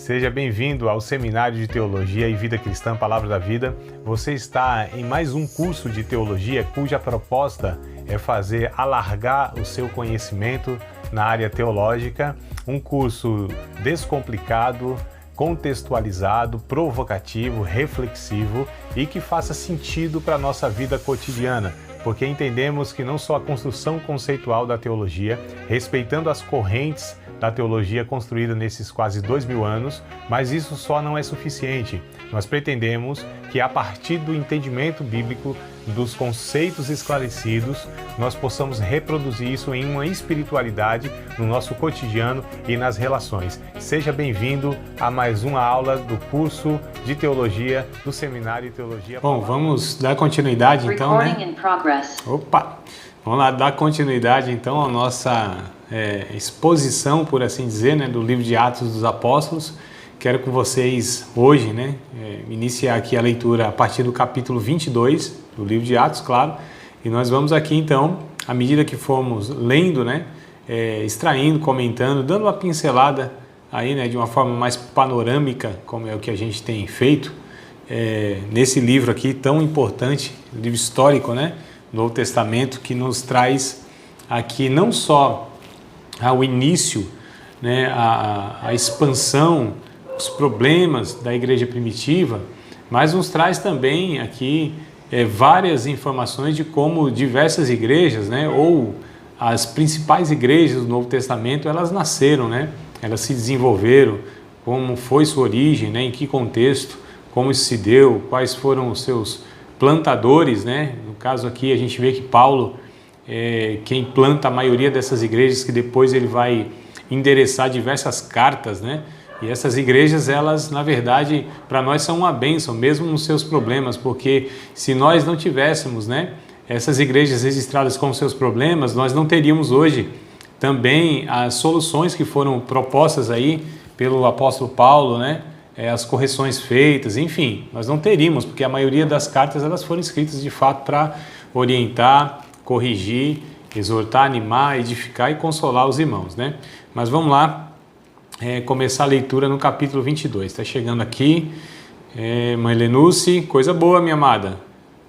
Seja bem-vindo ao Seminário de Teologia e Vida Cristã Palavra da Vida. Você está em mais um curso de teologia cuja proposta é fazer alargar o seu conhecimento na área teológica. Um curso descomplicado, contextualizado, provocativo, reflexivo e que faça sentido para a nossa vida cotidiana, porque entendemos que não só a construção conceitual da teologia, respeitando as correntes da teologia construída nesses quase 2000 anos, mas isso só não é suficiente. Nós pretendemos que a partir do entendimento bíblico, dos conceitos esclarecidos, nós possamos reproduzir isso em uma espiritualidade no nosso cotidiano e nas relações. Seja bem-vindo a mais uma aula do curso de teologia do Seminário de Teologia. Bom, vamos dar continuidade então, né? Opa! Vamos lá dar continuidade então à nossa exposição, por assim dizer, né, do livro de Atos dos Apóstolos. Quero com vocês hoje, né, iniciar aqui a leitura a partir do capítulo 22 do livro de Atos, claro. E nós vamos aqui então, à medida que formos lendo, né, extraindo, comentando, dando uma pincelada aí, né, de uma forma mais panorâmica, como é o que a gente tem feito nesse livro aqui tão importante, livro histórico, né, Novo Testamento, que nos traz aqui não só o início, né, a expansão, os problemas da igreja primitiva, mas nos traz também aqui várias informações de como diversas igrejas, né, ou as principais igrejas do Novo Testamento, elas nasceram, né, elas se desenvolveram, como foi sua origem, né, em que contexto, como isso se deu, quais foram os seus plantadores, né? No caso aqui a gente vê que Paulo é quem planta a maioria dessas igrejas, que depois ele vai endereçar diversas cartas, né? E essas igrejas, elas na verdade para nós são uma bênção, mesmo nos seus problemas, porque se nós não tivéssemos, né, essas igrejas registradas com seus problemas, nós não teríamos hoje também as soluções que foram propostas aí pelo apóstolo Paulo, né? As correções feitas, enfim, nós não teríamos, porque a maioria das cartas elas foram escritas de fato para orientar, corrigir, exortar, animar, edificar e consolar os irmãos, né? Mas vamos lá, começar a leitura no capítulo 22. Está chegando aqui, Mãe Lenuce, coisa boa, minha amada.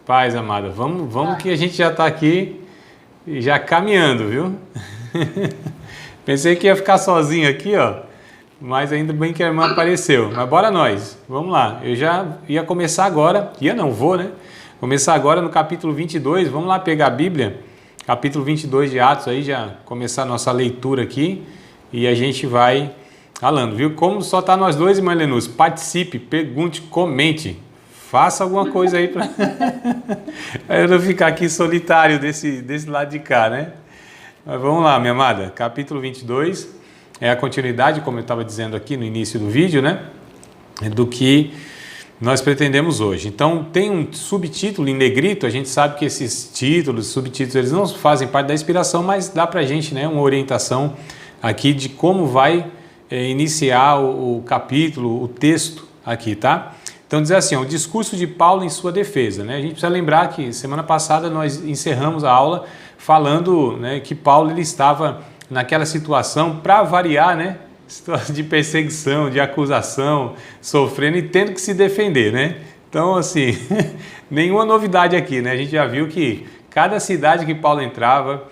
Paz, amada, vamos que a gente já está aqui, já caminhando, viu? Pensei que ia ficar sozinho aqui, ó. Mas ainda bem que a irmã apareceu. Mas bora nós, vamos lá. Eu já ia começar agora, vou, né? Começar agora no capítulo 22, vamos lá pegar a Bíblia, capítulo 22 de Atos, aí já começar a nossa leitura aqui e a gente vai falando, viu? Como só tá nós dois, irmã Lenus, participe, pergunte, comente, faça alguma coisa aí para eu não ficar aqui solitário desse lado de cá, né? Mas vamos lá, minha amada, capítulo 22... é a continuidade, como eu estava dizendo aqui no início do vídeo, né, do que nós pretendemos hoje. Então, tem um subtítulo em negrito, a gente sabe que esses títulos, subtítulos, eles não fazem parte da inspiração, mas dá para a gente, né, uma orientação aqui de como vai iniciar o capítulo, o texto aqui, tá? Então, diz assim, o discurso de Paulo em sua defesa, né? A gente precisa lembrar que semana passada nós encerramos a aula falando, né, que Paulo ele estava naquela situação, para variar, né? Situação de perseguição, de acusação, sofrendo e tendo que se defender, né? Então, assim, nenhuma novidade aqui, né? A gente já viu que cada cidade que Paulo entrava,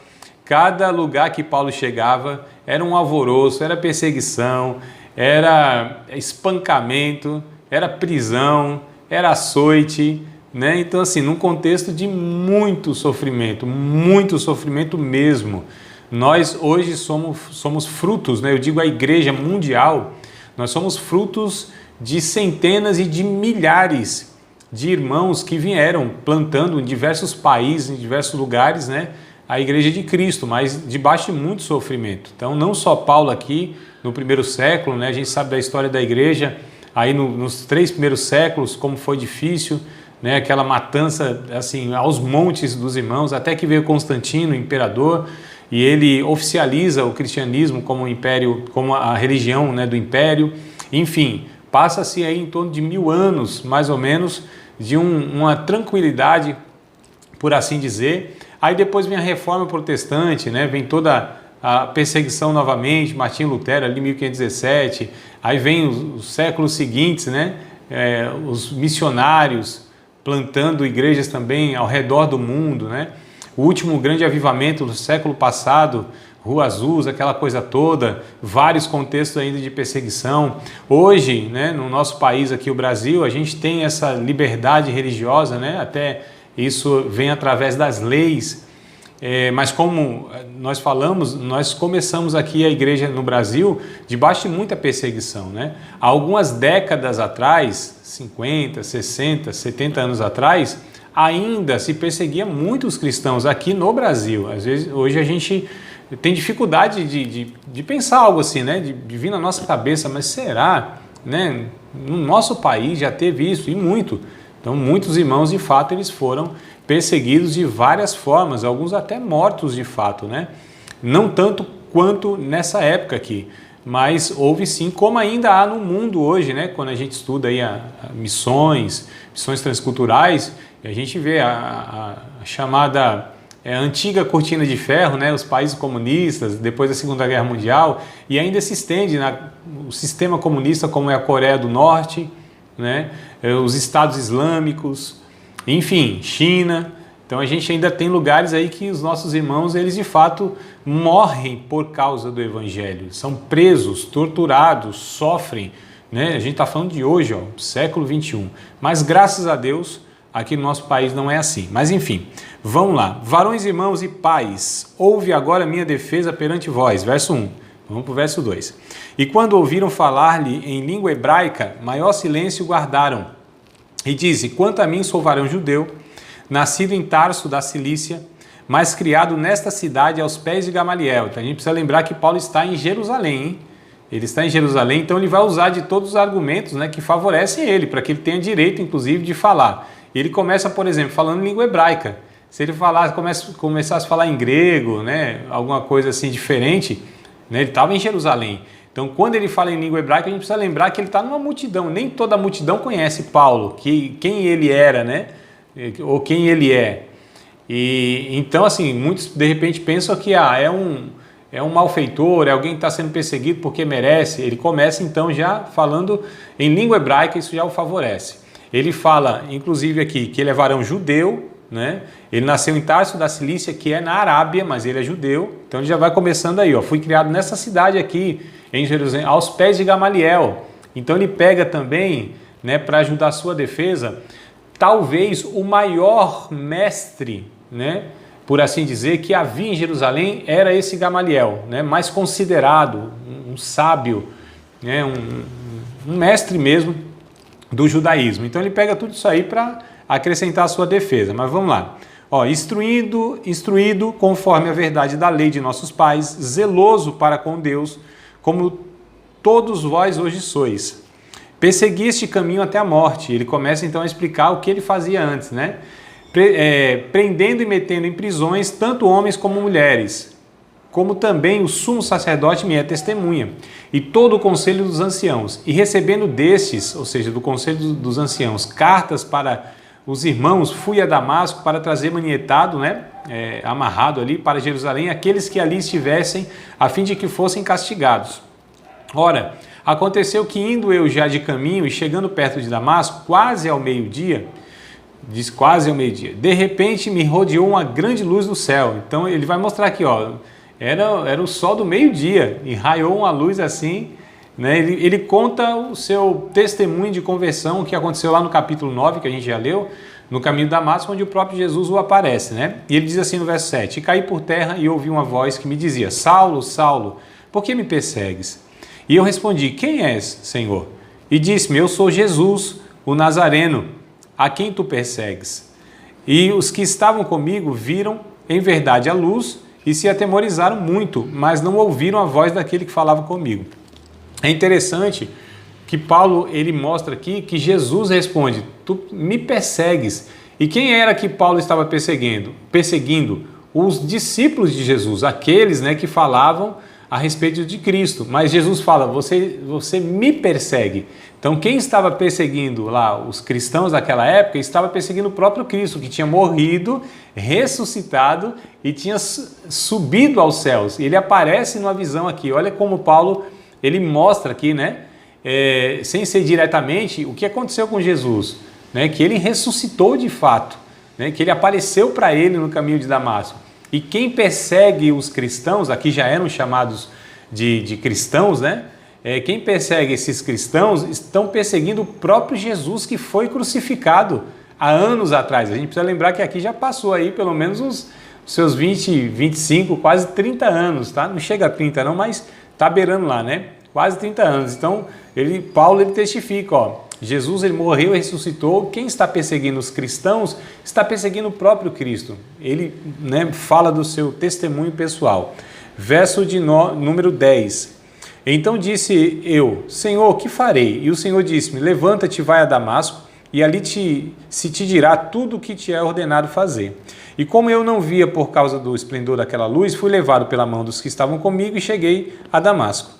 cada lugar que Paulo chegava, era um alvoroço, era perseguição, era espancamento, era prisão, era açoite, né? Então, assim, num contexto de muito sofrimento mesmo. Nós hoje somos frutos, né? Eu digo a igreja mundial, nós somos frutos de centenas e de milhares de irmãos que vieram plantando em diversos países, em diversos lugares, né, a igreja de Cristo, mas debaixo de muito sofrimento. Então, não só Paulo aqui no primeiro século, né, a gente sabe da história da igreja, aí nos 3 primeiros séculos, como foi difícil, né, aquela matança assim, aos montes dos irmãos, até que veio Constantino, o imperador, e ele oficializa o cristianismo como o império, como a religião, né, do império. Enfim, passa-se aí em torno de 1000 anos, mais ou menos, de uma tranquilidade, por assim dizer. Aí depois vem a reforma protestante, né, vem toda a perseguição novamente, Martinho Lutero ali 1517, aí vem os séculos seguintes, né? Os missionários plantando igrejas também ao redor do mundo, né? O último grande avivamento do século passado, Rua Azul, aquela coisa toda, vários contextos ainda de perseguição. Hoje, né, no nosso país aqui, o Brasil, a gente tem essa liberdade religiosa, né? Até isso vem através das leis. Mas como nós falamos, nós começamos aqui a igreja no Brasil debaixo de muita perseguição, né? Há algumas décadas atrás, 50, 60, 70 anos atrás, ainda se perseguia muito os cristãos aqui no Brasil. Às vezes, hoje a gente tem dificuldade de pensar algo assim, né? De vir na nossa cabeça, mas será, né? No nosso país já teve isso, e muito. Então, muitos irmãos, de fato, eles foram perseguidos de várias formas, alguns até mortos de fato, né? Não tanto quanto nessa época aqui, mas houve sim, como ainda há no mundo hoje, né? Quando a gente estuda aí a missões transculturais, a gente vê a chamada antiga cortina de ferro, né? Os países comunistas, depois da Segunda Guerra Mundial, e ainda se estende o sistema comunista, como é a Coreia do Norte, né? Os Estados Islâmicos, enfim, China. Então a gente ainda tem lugares aí que os nossos irmãos, eles de fato morrem por causa do Evangelho, são presos, torturados, sofrem, né? A gente está falando de hoje, ó, século 21, mas graças a Deus aqui no nosso país não é assim. Mas enfim, vamos lá. Varões, irmãos e pais, ouve agora minha defesa perante vós. Verso 1. Vamos para o verso 2. E quando ouviram falar-lhe em língua hebraica, maior silêncio guardaram. E diz: quanto a mim sou varão judeu, nascido em Tarso da Cilícia, mas criado nesta cidade aos pés de Gamaliel. Então a gente precisa lembrar que Paulo está em Jerusalém, hein? Ele está em Jerusalém, então ele vai usar de todos os argumentos, né, que favorecem ele, para que ele tenha direito, inclusive, de falar. Ele começa, por exemplo, falando em língua hebraica. Se ele começasse a falar em grego, né, alguma coisa assim diferente, né, ele estava em Jerusalém. Então, quando ele fala em língua hebraica, a gente precisa lembrar que ele está numa multidão. Nem toda a multidão conhece Paulo, quem ele era, né, ou quem ele é. E então, assim, muitos de repente pensam que é um malfeitor, é alguém que está sendo perseguido porque merece. Ele começa então já falando em língua hebraica, isso já o favorece. Ele fala, inclusive aqui, que ele é varão judeu, né? Ele nasceu em Tarso da Cilícia, que é na Arábia, mas ele é judeu. Então ele já vai começando aí, ó. Fui criado nessa cidade aqui, em Jerusalém, aos pés de Gamaliel. Então ele pega também, né, para ajudar a sua defesa, talvez o maior mestre, né, por assim dizer, que havia em Jerusalém era esse Gamaliel, né, mais considerado, um sábio, né, um mestre mesmo do judaísmo. Então ele pega tudo isso aí para acrescentar a sua defesa. Mas vamos lá. Ó, instruído conforme a verdade da lei de nossos pais, zeloso para com Deus, como todos vós hoje sois. Persegui este caminho até a morte. Ele começa então a explicar o que ele fazia antes, né? Prendendo e metendo em prisões tanto homens como mulheres, como também o sumo sacerdote me é testemunha, e todo o conselho dos anciãos, e recebendo destes, ou seja, do conselho dos anciãos, cartas para os irmãos, fui a Damasco para trazer manietado, né, amarrado ali para Jerusalém, aqueles que ali estivessem, a fim de que fossem castigados. Ora, aconteceu que indo eu já de caminho e chegando perto de Damasco, quase ao meio-dia, de repente me rodeou uma grande luz do céu. Então ele vai mostrar aqui, ó, era o sol do meio-dia e raiou uma luz assim, né? Ele conta o seu testemunho de conversão que aconteceu lá no capítulo 9, que a gente já leu, no caminho de Damasco, onde o próprio Jesus o aparece, né? E ele diz assim no verso 7, e caí por terra e ouvi uma voz que me dizia, Saulo, Saulo, por que me persegues? E eu respondi, quem és, Senhor? E disse-me, eu sou Jesus, o Nazareno, a quem tu persegues? E os que estavam comigo viram em verdade a luz e se atemorizaram muito, mas não ouviram a voz daquele que falava comigo. É interessante que Paulo ele mostra aqui que Jesus responde, tu me persegues. E quem era que Paulo estava perseguindo? Os discípulos de Jesus, aqueles, né, que falavam a respeito de Cristo. Mas Jesus fala, você me persegue. Então quem estava perseguindo lá os cristãos daquela época, estava perseguindo o próprio Cristo, que tinha morrido, ressuscitado e tinha subido aos céus. Ele aparece numa visão aqui. Olha como Paulo, ele mostra aqui, né? Sem ser diretamente, o que aconteceu com Jesus, né? Que ele ressuscitou de fato, né? Que ele apareceu para ele no caminho de Damasco. E quem persegue os cristãos, aqui já eram chamados de cristãos, né? Quem persegue esses cristãos estão perseguindo o próprio Jesus, que foi crucificado há anos atrás. A gente precisa lembrar que aqui já passou aí pelo menos os seus 20, 25, quase 30 anos, tá? Não chega a 30 não, mas tá beirando lá, né? Quase 30 anos. Então, Paulo testifica, ó, Jesus ele morreu e ressuscitou. Quem está perseguindo os cristãos está perseguindo o próprio Cristo. Ele, né, fala do seu testemunho pessoal. Verso de número 10. Então disse eu, Senhor, que farei? E o Senhor disse-me, levanta-te, vai a Damasco, e ali se te dirá tudo o que te é ordenado fazer. E como eu não via por causa do esplendor daquela luz, fui levado pela mão dos que estavam comigo e cheguei a Damasco.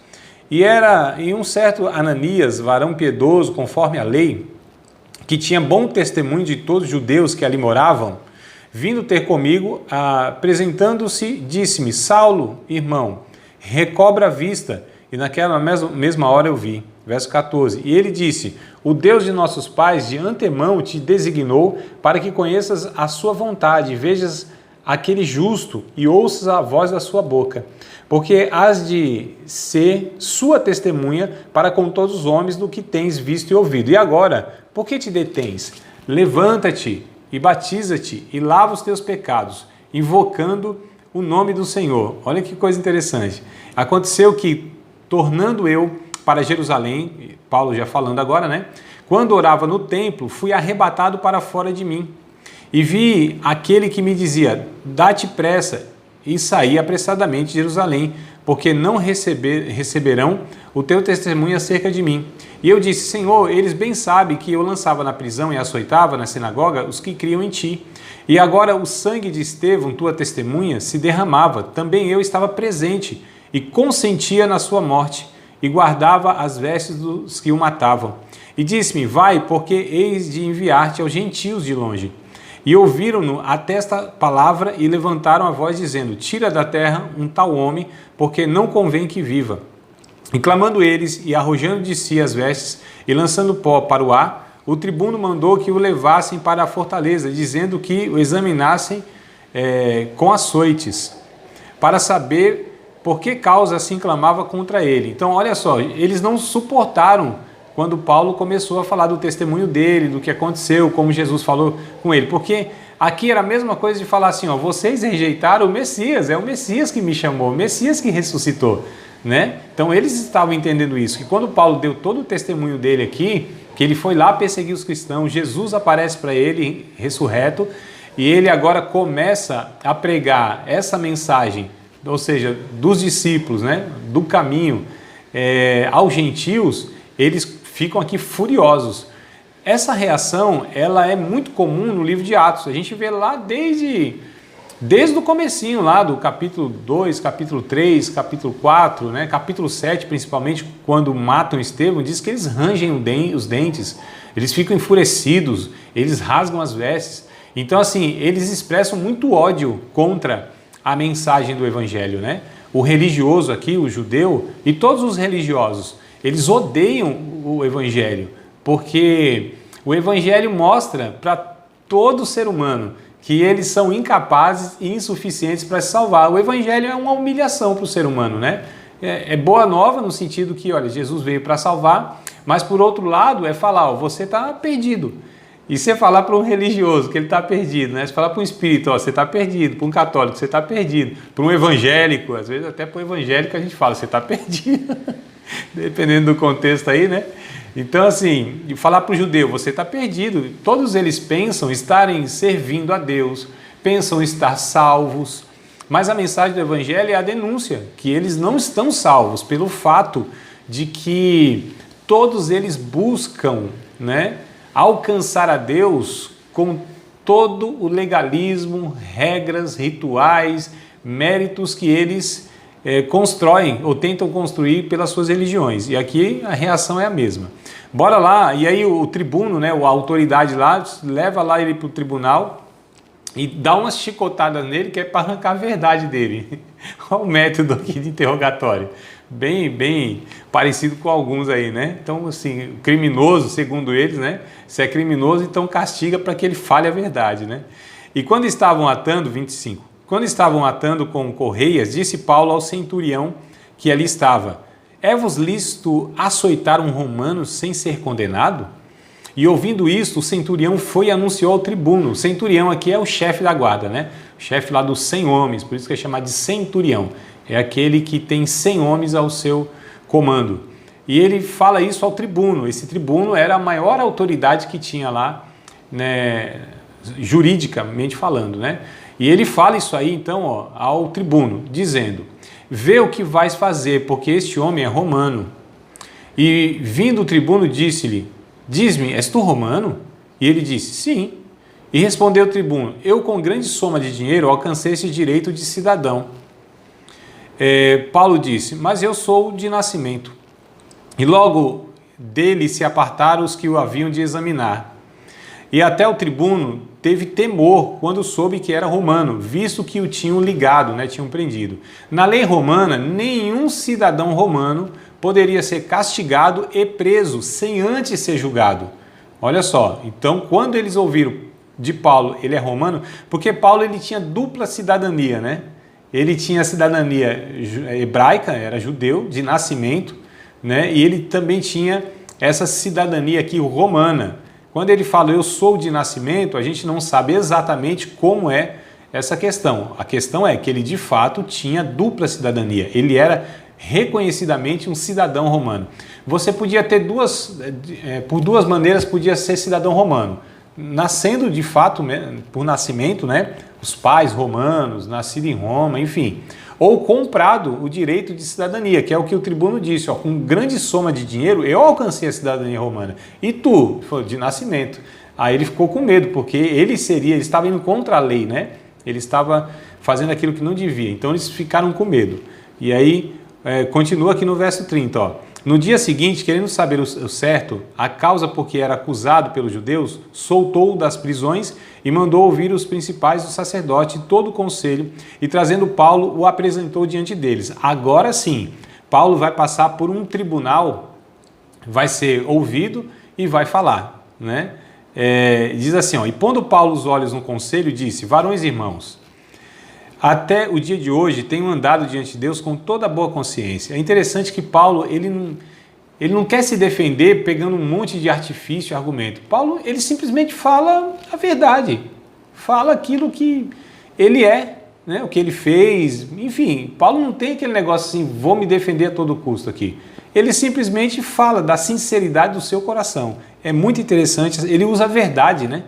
E era em um certo Ananias, varão piedoso, conforme a lei, que tinha bom testemunho de todos os judeus que ali moravam, vindo ter comigo, apresentando-se, disse-me, Saulo, irmão, recobra a vista. E naquela mesma hora eu vi. Verso 14. E ele disse, o Deus de nossos pais de antemão te designou para que conheças a sua vontade, vejas aquele justo e ouças a voz da sua boca. Porque has de ser sua testemunha para com todos os homens do que tens visto e ouvido. E agora, por que te detens? Levanta-te e batiza-te e lava os teus pecados, invocando o nome do Senhor. Olha que coisa interessante. Aconteceu que, tornando eu para Jerusalém, Paulo já falando agora, né? Quando orava no templo, fui arrebatado para fora de mim. E vi aquele que me dizia, dá-te pressa, e saí apressadamente de Jerusalém, porque não receberão o teu testemunho acerca de mim. E eu disse, Senhor, eles bem sabem que eu lançava na prisão e açoitava na sinagoga os que criam em ti. E agora o sangue de Estevão, tua testemunha, se derramava. Também eu estava presente e consentia na sua morte, e guardava as vestes dos que o matavam. E disse-me, vai, porque eis de enviar-te aos gentios de longe. E ouviram-no até esta palavra e levantaram a voz dizendo, tira da terra um tal homem, porque não convém que viva. E clamando eles e arrojando de si as vestes e lançando pó para o ar, o tribuno mandou que o levassem para a fortaleza, dizendo que o examinassem com açoites, para saber por que causa assim clamava contra ele. Então, olha só, eles não suportaram quando Paulo começou a falar do testemunho dele, do que aconteceu, como Jesus falou com ele. Porque aqui era a mesma coisa de falar assim, ó, vocês rejeitaram o Messias, é o Messias que me chamou, o Messias que ressuscitou, né? Então, eles estavam entendendo isso, que quando Paulo deu todo o testemunho dele aqui, que ele foi lá perseguir os cristãos, Jesus aparece para ele ressurreto, e ele agora começa a pregar essa mensagem, ou seja, dos discípulos, né, do caminho aos gentios, eles ficam aqui furiosos. Essa reação, ela é muito comum no livro de Atos. A gente vê lá desde o comecinho lá do capítulo 2, capítulo 3, capítulo 4, né, capítulo 7 principalmente, quando matam Estevão, diz que eles rangem os dentes, eles ficam enfurecidos, eles rasgam as vestes. Então assim, eles expressam muito ódio contra a mensagem do Evangelho, né? O religioso aqui, o judeu, e todos os religiosos, eles odeiam o Evangelho, porque o Evangelho mostra para todo ser humano que eles são incapazes e insuficientes para se salvar. O Evangelho é uma humilhação para o ser humano, né? É boa nova no sentido que, olha, Jesus veio para salvar, mas por outro lado é falar, ó, você está perdido. E você falar para um religioso que ele está perdido, né? Você falar para um espírita, ó, você está perdido, para um católico, você está perdido, para um evangélico, às vezes até para um evangélico a gente fala, você está perdido, dependendo do contexto aí, né? Então, assim, falar para o judeu, você está perdido, todos eles pensam estarem servindo a Deus, pensam estar salvos, mas a mensagem do evangelho é a denúncia, que eles não estão salvos pelo fato de que todos eles buscam, né, alcançar a Deus com todo o legalismo, regras, rituais, méritos que eles constroem ou tentam construir pelas suas religiões. E aqui a reação é a mesma. Bora lá, e aí o tribuno, né, a autoridade lá, leva lá ele para o tribunal e dá umas chicotadas nele que é para arrancar a verdade dele. Olha o método aqui de interrogatório. Bem parecido com alguns aí, né? Então, assim, criminoso, segundo eles, né? Se é criminoso, então castiga para que ele fale a verdade, né? E quando estavam atando, 25, quando estavam atando com correias, disse Paulo ao centurião que ali estava: é-vos lícito açoitar um romano sem ser condenado? E ouvindo isto, o centurião foi e anunciou ao tribuno. O centurião aqui é o chefe da guarda, né? O chefe lá dos 100 homens, por isso que é chamado de centurião. É aquele que tem 100 homens ao seu comando. E ele fala isso ao tribuno. Esse tribuno era a maior autoridade que tinha lá, né, juridicamente falando, né? E ele fala isso aí, então, ó, ao tribuno, dizendo: vê o que vais fazer, porque este homem é romano. E vindo o tribuno, disse-lhe: diz-me, és tu romano? E ele disse: sim. E respondeu o tribuno: eu com grande soma de dinheiro alcancei esse direito de cidadão. Paulo disse: mas eu sou de nascimento. E logo dele se apartaram os que o haviam de examinar. E até o tribuno teve temor quando soube que era romano, visto que o tinham ligado, né, tinham prendido. Na lei romana, nenhum cidadão romano poderia ser castigado e preso sem antes ser julgado. Olha só, então quando eles ouviram de Paulo, ele é romano, porque Paulo ele tinha dupla cidadania, né? Ele tinha a cidadania hebraica, era judeu de nascimento, né? E ele também tinha essa cidadania aqui romana. Quando ele fala eu sou de nascimento, a gente não sabe exatamente como é essa questão. A questão é que ele de fato tinha dupla cidadania. Ele era reconhecidamente um cidadão romano. Você podia ter por duas maneiras podia ser cidadão romano. Nascendo de fato, por nascimento, né? Os pais romanos, nascido em Roma, enfim. Ou comprado o direito de cidadania, que é o que o tribuno disse, ó, com grande soma de dinheiro eu alcancei a cidadania romana. E tu? Foi de nascimento. Aí ele ficou com medo, porque ele estava indo contra a lei, né? Ele estava fazendo aquilo que não devia. Então eles ficaram com medo. E aí continua aqui no verso 30, ó. No dia seguinte, querendo saber o certo, a causa por que era acusado pelos judeus, soltou-o das prisões e mandou ouvir os principais do sacerdote e todo o conselho, e trazendo Paulo, o apresentou diante deles. Agora sim, Paulo vai passar por um tribunal, vai ser ouvido e vai falar, né? Diz assim, ó, e pondo Paulo os olhos no conselho, disse: varões e irmãos, até o dia de hoje tenho andado diante de Deus com toda boa consciência. É interessante que Paulo, ele não quer se defender pegando um monte de artifício e argumento. Paulo, ele simplesmente fala a verdade, fala aquilo que ele é, né? O que ele fez, enfim. Paulo não tem aquele negócio assim, vou me defender a todo custo aqui. Ele simplesmente fala da sinceridade do seu coração. É muito interessante, ele usa a verdade, né?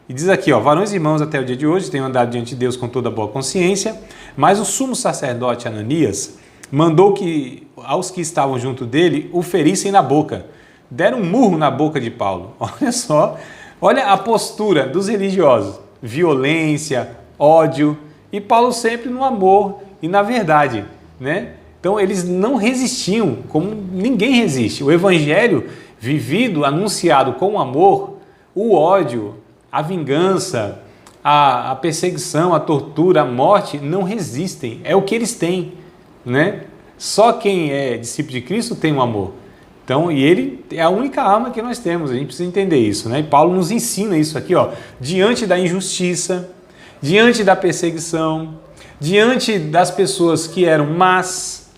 E diz aqui, ó, varões e irmãos, até o dia de hoje tenho andado diante de Deus com toda boa consciência, mas o sumo sacerdote Ananias mandou que aos que estavam junto dele o ferissem na boca. Deram um murro na boca de Paulo. Olha só, olha a postura dos religiosos. Violência, ódio, e Paulo sempre no amor e na verdade, né? Então eles não resistiam, como ninguém resiste. O evangelho vivido, anunciado com amor, o ódio, a vingança, a perseguição, a tortura, a morte não resistem. É o que eles têm, né? Só quem é discípulo de Cristo tem o amor. Então, e ele é a única arma que nós temos. A gente precisa entender isso, né? E Paulo nos ensina isso aqui, ó, diante da injustiça, diante da perseguição, diante das pessoas que eram más.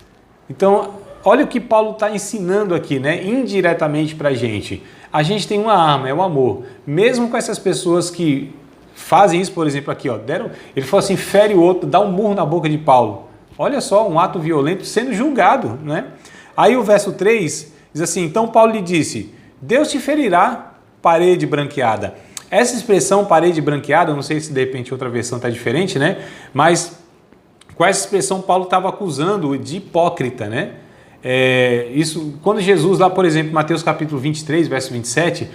Então, olha o que Paulo está ensinando aqui, né? Indiretamente para a gente. A gente tem uma arma, é o amor. Mesmo com essas pessoas que fazem isso, por exemplo, aqui, ó, ele falou assim, fere o outro, dá um murro na boca de Paulo. Olha só, um ato violento sendo julgado, né? Aí o verso 3 diz assim, então Paulo lhe disse, Deus te ferirá, parede branqueada. Essa expressão parede branqueada, eu não sei se de repente outra versão está diferente, né? Mas com essa expressão Paulo estava acusando de hipócrita, né? Isso, quando Jesus lá, por exemplo, Mateus capítulo 23, verso 27,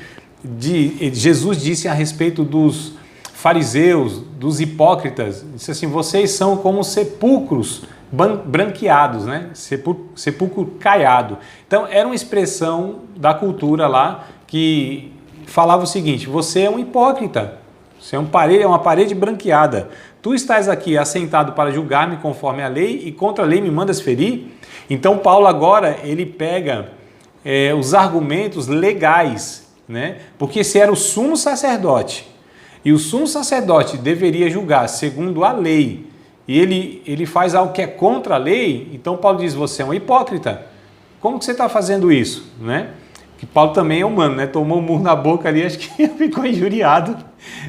Jesus disse a respeito dos fariseus, dos hipócritas, disse assim, vocês são como sepulcros branqueados, né? Sepulcro caiado. Então, era uma expressão da cultura lá que falava o seguinte: você é um hipócrita, você é uma parede branqueada. Tu estás aqui assentado para julgar-me conforme a lei e contra a lei me mandas ferir? Então, Paulo agora, ele pega os argumentos legais, né? Porque se era o sumo sacerdote, e o sumo sacerdote deveria julgar segundo a lei, e ele faz algo que é contra a lei, então Paulo diz: você é um hipócrita. Como que você está fazendo isso, né? Que Paulo também é humano, né? Tomou um murro na boca ali, acho que ficou injuriado.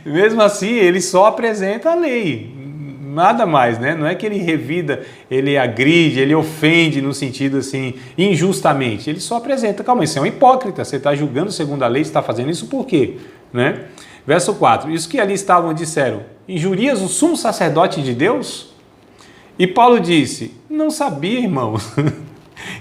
Mesmo assim, ele só apresenta a lei, nada mais, né? Não é que ele revida, ele agride, ele ofende no sentido assim, injustamente. Ele só apresenta: calma aí, você é um hipócrita, você está julgando segundo a lei, você está fazendo isso por quê? Né? Verso 4, isso que ali estavam disseram: injurias o sumo sacerdote de Deus? E Paulo disse: não sabia, irmãos,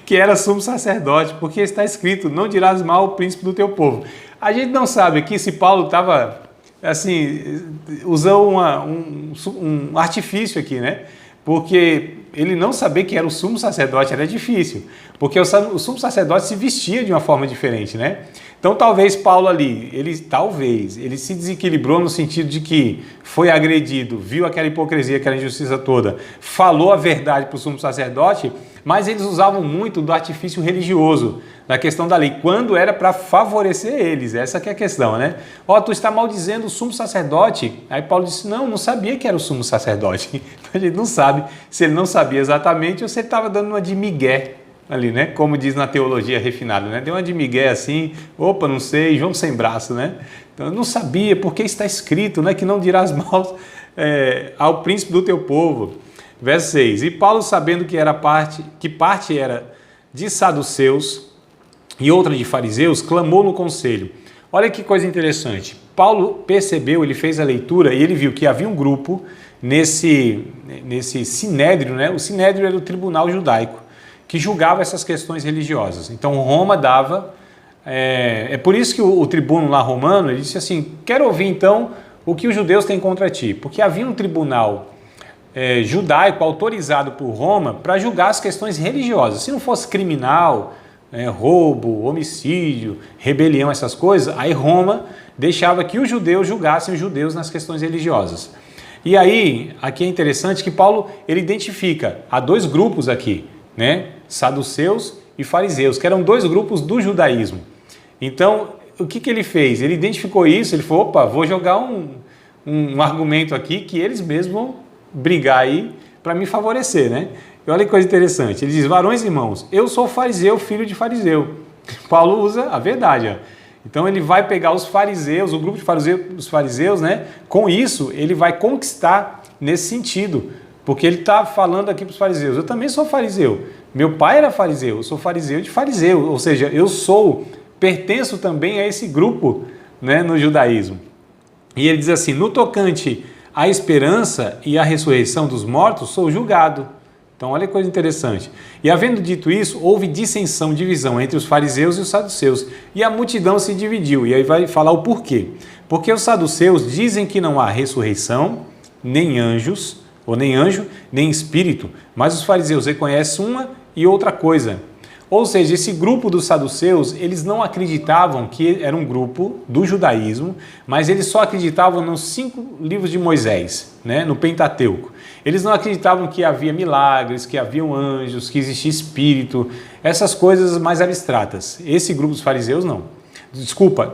que era sumo sacerdote, porque está escrito: não dirás mal ao príncipe do teu povo. A gente não sabe aqui se Paulo estava, assim, usou um artifício aqui, né? Porque ele não saber que era o sumo sacerdote era difícil, porque o sumo sacerdote se vestia de uma forma diferente, né? Então talvez Paulo ali, ele se desequilibrou no sentido de que foi agredido, viu aquela hipocrisia, aquela injustiça toda, falou a verdade para o sumo sacerdote, mas eles usavam muito do artifício religioso, da questão da lei, quando era para favorecer eles, essa que é a questão, né? Tu está maldizendo o sumo sacerdote. Aí Paulo disse: não sabia que era o sumo sacerdote. Então a gente não sabe se ele não sabia exatamente ou se ele estava dando uma de migué ali, né? Como diz na teologia refinada, né? Deu uma de migué assim, não sei, João sem braço, né? Então eu não sabia, porque está escrito, né? Que não dirás mal ao príncipe do teu povo. Verso 6, e Paulo, sabendo que parte era de saduceus e outra de fariseus, clamou no conselho. Olha que coisa interessante. Paulo percebeu, ele fez a leitura e ele viu que havia um grupo nesse sinédrio, né? O sinédrio era o tribunal judaico, que julgava essas questões religiosas. Então Roma dava... É por isso que o tribuno lá romano, ele disse assim: quero ouvir então o que os judeus têm contra ti. Porque havia um tribunal judaico autorizado por Roma para julgar as questões religiosas. Se não fosse criminal, roubo, homicídio, rebelião, essas coisas, aí Roma deixava que os judeus julgassem os judeus nas questões religiosas. E aí, aqui é interessante que Paulo, ele identifica, há dois grupos aqui, né? Saduceus e fariseus, que eram dois grupos do judaísmo. Então, o que ele fez? Ele identificou isso, ele falou: vou jogar um argumento aqui que eles mesmos vão brigar aí para me favorecer, né? E olha que coisa interessante, ele diz: varões e irmãos, eu sou fariseu, filho de fariseu. Paulo usa a verdade, ó. Então ele vai pegar os fariseus, o grupo dos fariseus, né? Com isso, ele vai conquistar nesse sentido, porque ele está falando aqui para os fariseus: eu também sou fariseu, meu pai era fariseu, eu sou fariseu de fariseu, ou seja, pertenço também a esse grupo, né, no judaísmo. E ele diz assim: no tocante à esperança e à ressurreição dos mortos, sou julgado. Então, olha que coisa interessante. E havendo dito isso, houve divisão entre os fariseus e os saduceus, e a multidão se dividiu. E aí vai falar o porquê. Porque os saduceus dizem que não há ressurreição, nem anjos, ou nem anjo, nem espírito, mas os fariseus reconhecem uma e outra coisa. Ou seja, esse grupo dos saduceus, eles não acreditavam que era um grupo do judaísmo, mas eles só acreditavam nos 5 livros de Moisés, né, no Pentateuco. Eles não acreditavam que havia milagres, que haviam anjos, que existia espírito, essas coisas mais abstratas. Esse grupo dos fariseus não.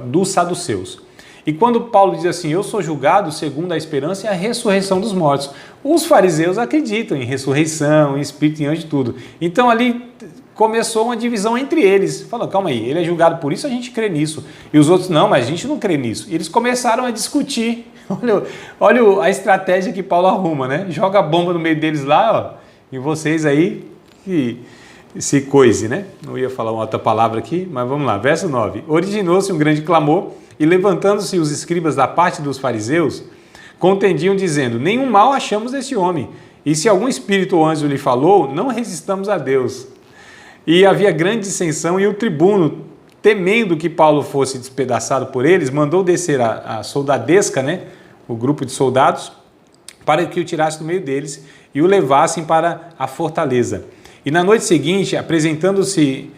Dos saduceus. E quando Paulo diz assim: eu sou julgado segundo a esperança e a ressurreição dos mortos, os fariseus acreditam em ressurreição, em espírito, em anjo e tudo. Então ali começou uma divisão entre eles. Falou: calma aí, ele é julgado por isso, a gente crê nisso. E os outros: não, mas a gente não crê nisso. E eles começaram a discutir. Olha a estratégia que Paulo arruma, né? Joga a bomba no meio deles lá, e vocês aí que se coise, né? Não ia falar uma outra palavra aqui, mas vamos lá. Verso 9. Originou-se um grande clamor, e levantando-se os escribas da parte dos fariseus, contendiam dizendo: nenhum mal achamos desse homem, e se algum espírito ou anjo lhe falou, não resistamos a Deus. E havia grande dissensão, e o tribuno, temendo que Paulo fosse despedaçado por eles, mandou descer a soldadesca, né, o grupo de soldados, para que o tirasse do meio deles, e o levassem para a fortaleza. E na noite seguinte, apresentando-se-lhe,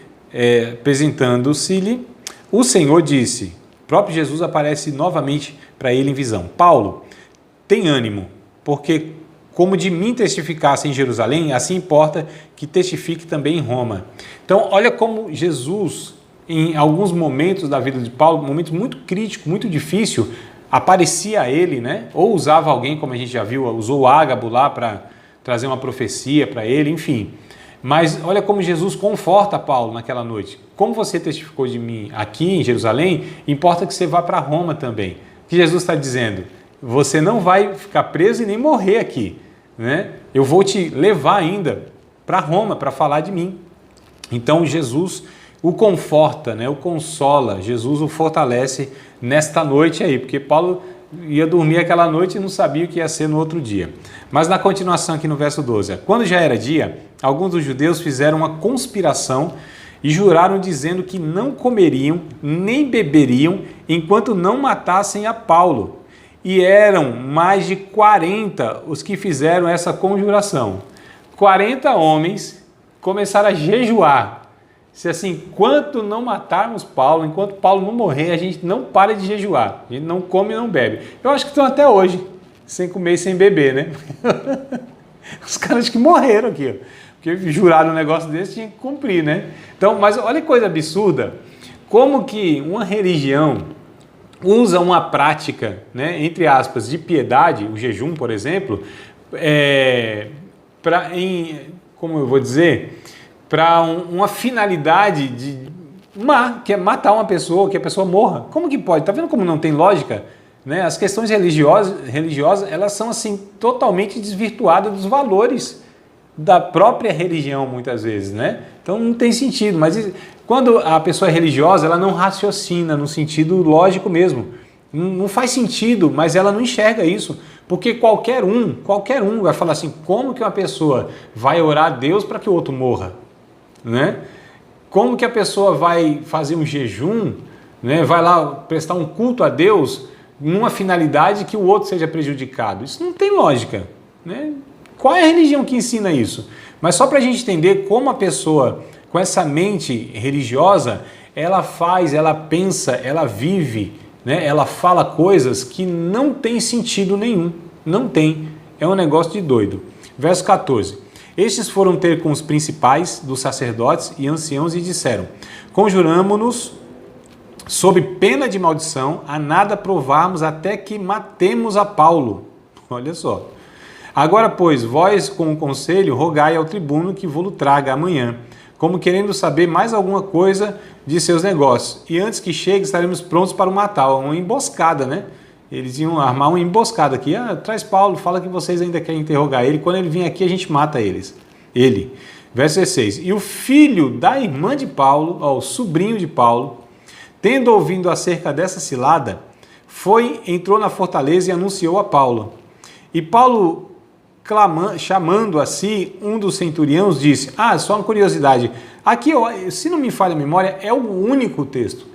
o Senhor disse, o próprio Jesus aparece novamente para ele em visão: Paulo, tem ânimo, porque como de mim testificasse em Jerusalém, assim importa que testifique também em Roma. Então, olha como Jesus, em alguns momentos da vida de Paulo, momentos muito críticos, muito difíceis, aparecia a ele, né? Ou usava alguém, como a gente já viu, usou o Ágabo lá para trazer uma profecia para ele, enfim. Mas olha como Jesus conforta Paulo naquela noite. Como você testificou de mim aqui em Jerusalém, importa que você vá para Roma também. O que Jesus está dizendo? Você não vai ficar preso e nem morrer aqui, né? Eu vou te levar ainda para Roma para falar de mim. Então Jesus o conforta, né? O consola, Jesus o fortalece nesta noite aí, porque Paulo ia dormir aquela noite e não sabia o que ia ser no outro dia. Mas na continuação aqui no verso 12, quando já era dia, alguns dos judeus fizeram uma conspiração e juraram dizendo que não comeriam nem beberiam enquanto não matassem a Paulo. E eram mais de 40 os que fizeram essa conjuração. 40 homens começaram a jejuar. Se assim, enquanto não matarmos Paulo, enquanto Paulo não morrer, a gente não para de jejuar. A gente não come e não bebe. Eu acho que estão até hoje, sem comer e sem beber, né? Os caras que morreram aqui, ó. Porque juraram um negócio desse, tinha que cumprir, né? Então, mas olha que coisa absurda. Como que uma religião usa uma prática, né, entre aspas, de piedade, o jejum, por exemplo, como eu vou dizer, para uma finalidade que é matar uma pessoa, que a pessoa morra. Como que pode? Tá vendo como não tem lógica? Né? As questões religiosas, elas são assim totalmente desvirtuadas dos valores da própria religião, muitas vezes, né? Então não tem sentido, mas quando a pessoa é religiosa, ela não raciocina no sentido lógico mesmo. Não faz sentido, mas ela não enxerga isso, porque qualquer um vai falar assim, como que uma pessoa vai orar a Deus para que o outro morra? Né? Como que a pessoa vai fazer um jejum, né? Vai lá prestar um culto a Deus numa finalidade que o outro seja prejudicado? Isso não tem lógica, né? Qual é a religião que ensina isso? Mas só para a gente entender como a pessoa com essa mente religiosa, ela faz, ela pensa, ela vive, né? Ela fala coisas que não tem sentido nenhum. Não tem. É um negócio de doido. Verso 14. Estes foram ter com os principais dos sacerdotes e anciãos e disseram: conjuramo-nos sob pena de maldição a nada provarmos até que matemos a Paulo. Olha só. Agora, pois, vós com o conselho rogai ao tribuno que vô-lo traga amanhã, como querendo saber mais alguma coisa de seus negócios. E antes que chegue, estaremos prontos para o matar. Uma emboscada, né? Eles iam armar uma emboscada aqui. Traz Paulo, fala que vocês ainda querem interrogar ele. Quando ele vir aqui, a gente mata ele. Verso 16. E o filho da irmã de Paulo, o sobrinho de Paulo, tendo ouvido acerca dessa cilada, entrou na fortaleza e anunciou a Paulo. E Paulo, chamando a si um dos centuriões, disse: só uma curiosidade, aqui, se não me falha a memória, é o único texto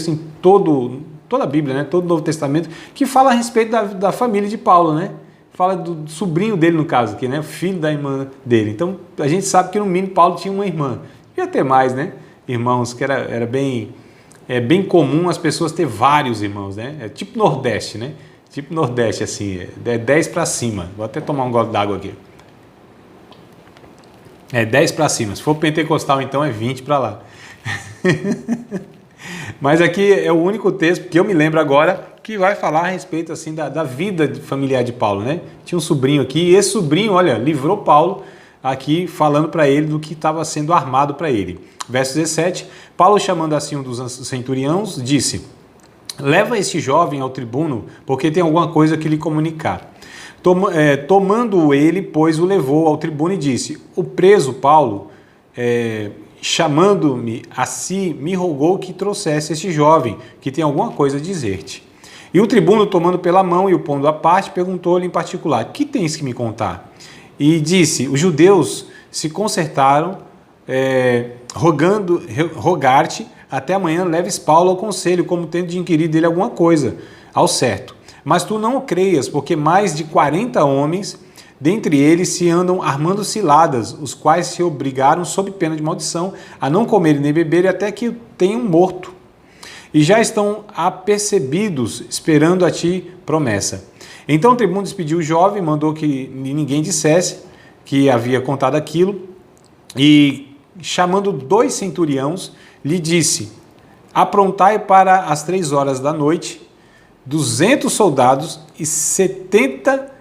em toda a Bíblia, né, todo o Novo Testamento, que fala a respeito da família de Paulo, né? Fala do sobrinho dele, no caso aqui, né? Filho da irmã dele. Então, a gente sabe que no mínimo Paulo tinha uma irmã. E até mais, né? Irmãos, que era bem comum as pessoas ter vários irmãos, né? É tipo Nordeste, né? Tipo Nordeste, assim, é 10 para cima. Vou até tomar um gole d'água aqui. É 10 para cima. Se for pentecostal, então é 20 para lá. Mas aqui é o único texto que eu me lembro agora que vai falar a respeito assim da vida familiar de Paulo, né? Tinha um sobrinho aqui e esse sobrinho, olha, livrou Paulo aqui falando para ele do que estava sendo armado para ele. Verso 17, Paulo, chamando assim um dos centuriões, disse: leva este jovem ao tribuno, porque tem alguma coisa que lhe comunicar. Tomando ele, pois, o levou ao tribuno e disse: o preso Paulo, chamando-me a si, me rogou que trouxesse este jovem, que tem alguma coisa a dizer-te. E o tribuno, tomando pela mão e o pondo à parte, perguntou-lhe em particular: que tens que me contar? E disse: os judeus se concertaram, rogar-te, até amanhã leves Paulo ao conselho, como tendo de inquirir dele alguma coisa, ao certo. Mas tu não o creias, porque mais de 40 homens dentre eles se andam armando ciladas, os quais se obrigaram, sob pena de maldição, a não comerem nem beberem até que o tenham morto. E já estão apercebidos, esperando a ti promessa. Então o tribuno despediu o jovem, mandou que ninguém dissesse que havia contado aquilo, e chamando 2 centuriões, lhe disse: aprontai para as 3 horas da noite 200 soldados e 70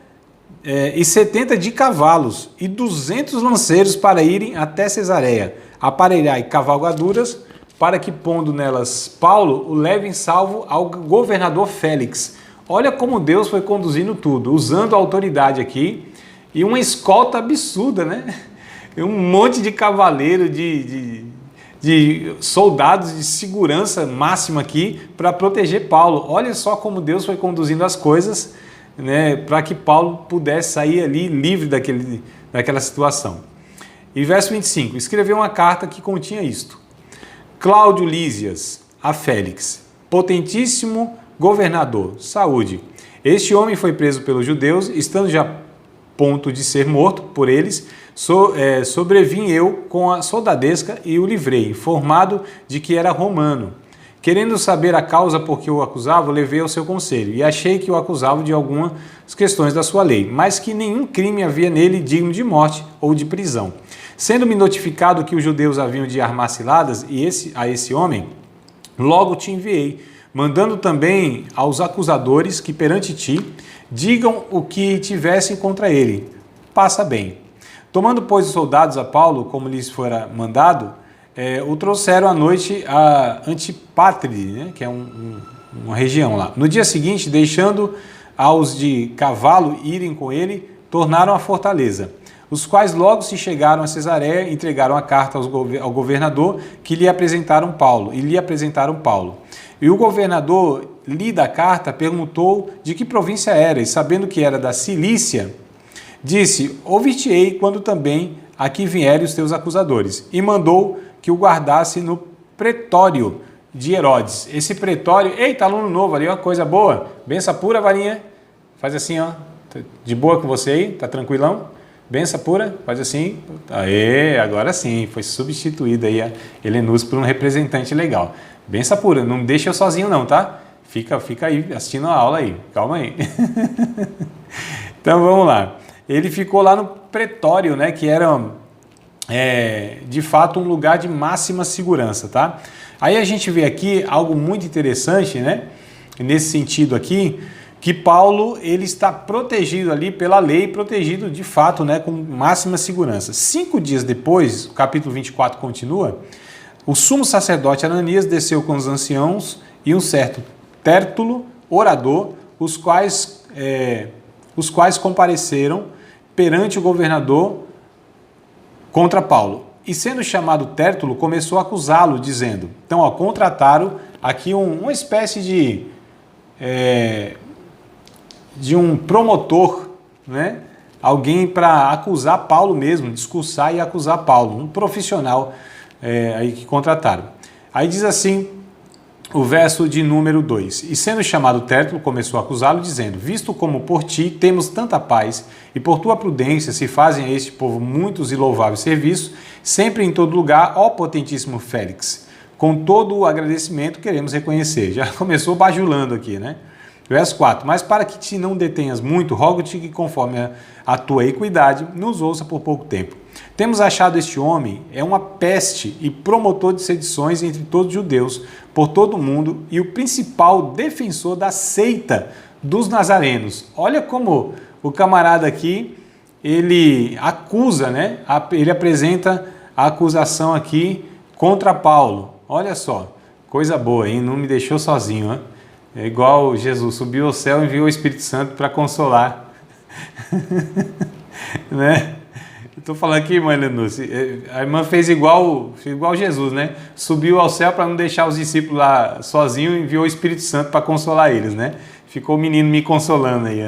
de cavalos e 200 lanceiros para irem até Cesareia. Aparelhai cavalgaduras, para que, pondo nelas Paulo, o levem salvo ao governador Félix. Olha como Deus foi conduzindo tudo, usando a autoridade aqui e uma escolta absurda, né? Um monte de cavaleiro, de soldados de segurança máxima aqui para proteger Paulo. Olha só como Deus foi conduzindo as coisas, né, para que Paulo pudesse sair ali livre daquela situação. E verso 25, escreveu uma carta que continha isto: Cláudio Lísias a Félix, potentíssimo governador, saúde. Este homem foi preso pelos judeus, estando já ponto de ser morto por eles, sobrevim eu com a soldadesca e o livrei, informado de que era romano. Querendo saber a causa por que o acusava, levei ao seu conselho, e achei que o acusava de algumas questões da sua lei, mas que nenhum crime havia nele digno de morte ou de prisão. Sendo-me notificado que os judeus haviam de armar ciladas a esse homem, logo te enviei, mandando também aos acusadores que perante ti digam o que tivessem contra ele. Passa bem. Tomando, pois, os soldados a Paulo, como lhes fora mandado, o trouxeram à noite a Antipátride, né, que é uma região lá. No dia seguinte, deixando aos de cavalo irem com ele, tornaram à fortaleza, os quais logo se chegaram a Cesareia, entregaram a carta ao governador, que lhe apresentaram Paulo. E o governador, lida a carta, perguntou de que província era, e sabendo que era da Cilícia, disse: ouvir-te-ei quando também aqui vierem os teus acusadores. E mandou que o guardasse no pretório de Herodes. Esse pretório, eita, aluno novo ali, ó, coisa boa, benção pura, varinha, faz assim, ó, de boa com você aí, tá tranquilão? Benção pura, faz assim, aê, agora sim, foi substituída aí a Helenus por um representante legal. Benção pura, não deixa eu sozinho não, tá? Fica aí assistindo a aula aí, calma aí. Então vamos lá. Ele ficou lá no pretório, né, que era de fato um lugar de máxima segurança, tá? Aí a gente vê aqui algo muito interessante, né, nesse sentido aqui, que Paulo ele está protegido ali pela lei, protegido de fato, né, com máxima segurança. 5 dias depois, o capítulo 24 continua, o sumo sacerdote Ananias desceu com os anciãos e um certo Tértulo, orador, os quais compareceram perante o governador contra Paulo. E sendo chamado Tértulo, começou a acusá-lo, dizendo... Então, contrataram aqui uma espécie de um promotor, né? Alguém para acusar Paulo mesmo, discursar e acusar Paulo, um profissional aí que contrataram. Aí diz assim... O verso de número 2. E sendo chamado Tértulo, começou a acusá-lo, dizendo: visto como por ti temos tanta paz, e por tua prudência se fazem a este povo muitos e louváveis serviços, sempre em todo lugar, ó potentíssimo Félix, com todo o agradecimento queremos reconhecer. Já começou bajulando aqui, né? Verso 4. Mas para que te não detenhas muito, rogo-te que conforme a tua equidade, nos ouça por pouco tempo. Temos achado este homem uma peste e promotor de sedições entre todos os judeus, por todo o mundo, e o principal defensor da seita dos nazarenos. Olha como o camarada aqui, ele acusa, né? Ele apresenta a acusação aqui contra Paulo. Olha só, coisa boa, hein? Não me deixou sozinho, né? É igual Jesus, subiu ao céu e enviou o Espírito Santo para consolar. Né? Estou falando aqui, irmã Lenúcia, a irmã fez igual Jesus, né? Subiu ao céu para não deixar os discípulos lá sozinhos e enviou o Espírito Santo para consolar eles, né? Ficou o menino me consolando aí.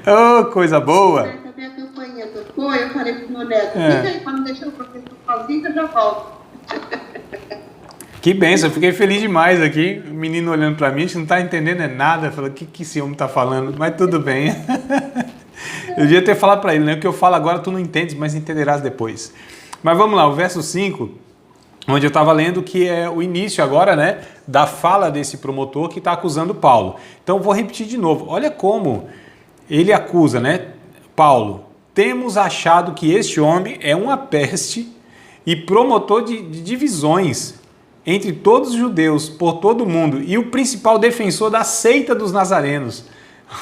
Oh, coisa boa! A campainha tocou, eu falei pro meu neto, fica aí para não deixar o professor sozinho que eu já volto. Que bênção, eu fiquei feliz demais aqui, o menino olhando para mim, a gente não está entendendo nada, falou, o que esse homem está falando? Mas tudo bem. Eu devia ter falado para ele, né? O que eu falo agora tu não entendes, mas entenderás depois. Mas vamos lá, o verso 5, onde eu estava lendo, que é o início agora, né, da fala desse promotor que está acusando Paulo. Então vou repetir de novo. Olha como ele acusa, né, Paulo. Temos achado que este homem é uma peste e promotor de divisões entre todos os judeus, por todo o mundo, e o principal defensor da seita dos nazarenos.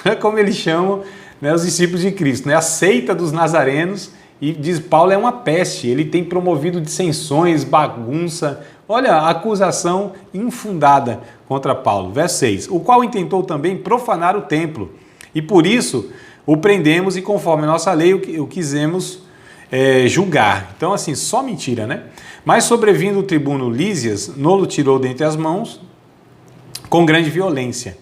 Olha como eles chamam, né, os discípulos de Cristo, né, a seita dos nazarenos, e diz Paulo é uma peste, ele tem promovido dissensões, bagunça. Olha a acusação infundada contra Paulo. Verso 6, o qual intentou também profanar o templo, e por isso o prendemos e conforme a nossa lei o quisemos julgar. Então assim, só mentira, né? Mas sobrevindo o tribuno Lísias, nolo tirou dentre as mãos com grande violência,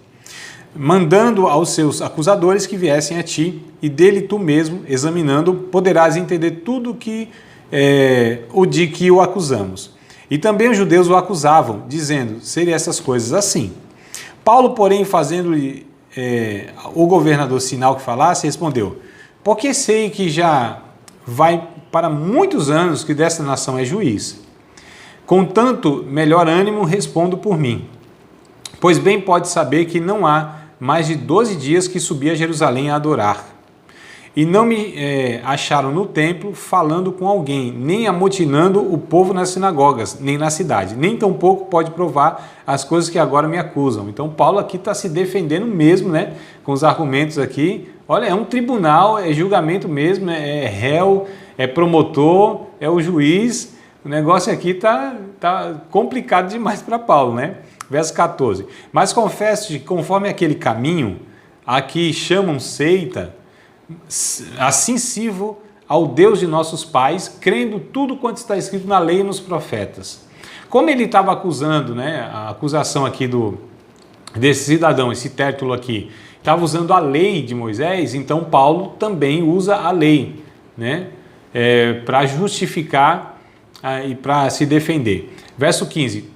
mandando aos seus acusadores que viessem a ti, e dele tu mesmo, examinando, poderás entender tudo que o de que o acusamos. E também os judeus o acusavam, dizendo, seriam essas coisas assim. Paulo, porém, fazendo-lhe o governador sinal que falasse, respondeu, porque sei que já vai para muitos anos que desta nação é juiz. Com tanto melhor ânimo respondo por mim. Pois bem pode saber que não há mais de 12 dias que subi a Jerusalém a adorar. E não me acharam no templo falando com alguém, nem amotinando o povo nas sinagogas, nem na cidade. Nem tampouco pode provar as coisas que agora me acusam. Então Paulo aqui está se defendendo mesmo, né, com os argumentos aqui. Olha, é um tribunal, é julgamento mesmo, é réu, é promotor, é o juiz. O negócio aqui tá complicado demais para Paulo, né? Verso 14. Mas confesso que conforme aquele caminho a que chamam seita, assim sirvo ao Deus de nossos pais, crendo tudo quanto está escrito na lei e nos profetas. Como ele estava acusando, né, a acusação aqui desse cidadão, esse tértulo aqui, estava usando a lei de Moisés, então Paulo também usa a lei, né, para justificar e para se defender. Verso 15.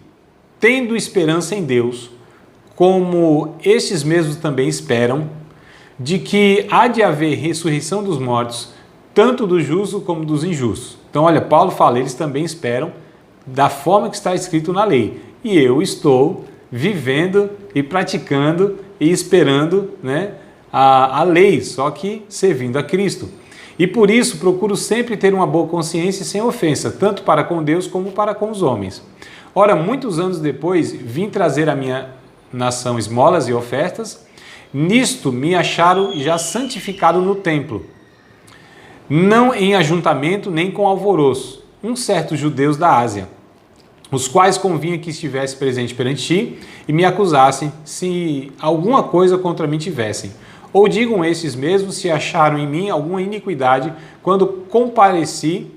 Tendo esperança em Deus, como estes mesmos também esperam, de que há de haver ressurreição dos mortos, tanto dos justos como dos injustos. Então, olha, Paulo fala, eles também esperam da forma que está escrito na lei. E eu estou vivendo e praticando e esperando, né, a lei, só que servindo a Cristo. E por isso procuro sempre ter uma boa consciência sem ofensa, tanto para com Deus como para com os homens. Ora, muitos anos depois, vim trazer à minha nação esmolas e ofertas. Nisto me acharam já santificado no templo, não em ajuntamento nem com alvoroço, uns certos judeus da Ásia, os quais convinha que estivesse presente perante ti e me acusassem se alguma coisa contra mim tivessem. Ou digam esses mesmos se acharam em mim alguma iniquidade quando compareci